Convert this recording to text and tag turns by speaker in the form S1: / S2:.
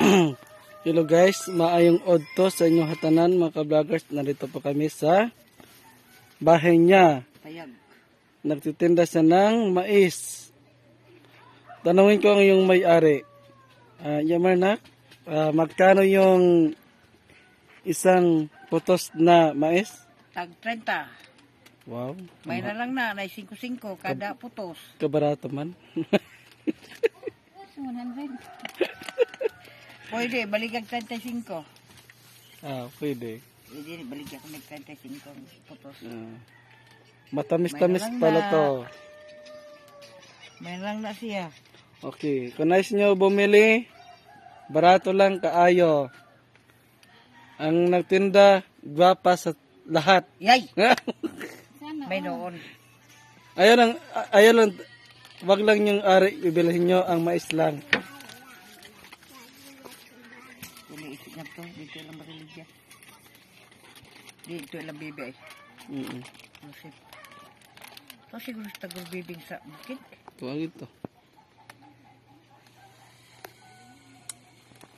S1: Hello guys, maayong odto sa inyong hatanan mga ka-vloggers. Narito po kami sa bahay niya.
S2: Payag.
S1: Nagtitinda siya ng mais. Tanungin ko ang iyong may-ari. Yamarnak, magkano yung isang putos na mais?
S2: Tag 30.
S1: Wow.
S2: May na lang na 5-5 kada putos.
S1: Kabarato man.
S2: 100. Pwede, baligag 35.
S1: Pwede.
S2: Pwede, baligag kami 35 putos.
S1: Matamis-tamis
S2: May
S1: pala
S2: na-
S1: to.
S2: May lang na siya.
S1: Okay, kung nais nyo bumili, barato lang, kaayo. Ang nagtinda, gwapa sa lahat.
S2: Yay! May noon.
S1: Ayun lang, wag lang yung ari, bibilhin nyo ang mais lang.
S2: Iniisip na to, dito lang mariligya. Dito lang bibi ay.
S1: Mm-mm.
S2: So siguro sa tagong bibing sa bukid.
S1: Tuwag ito.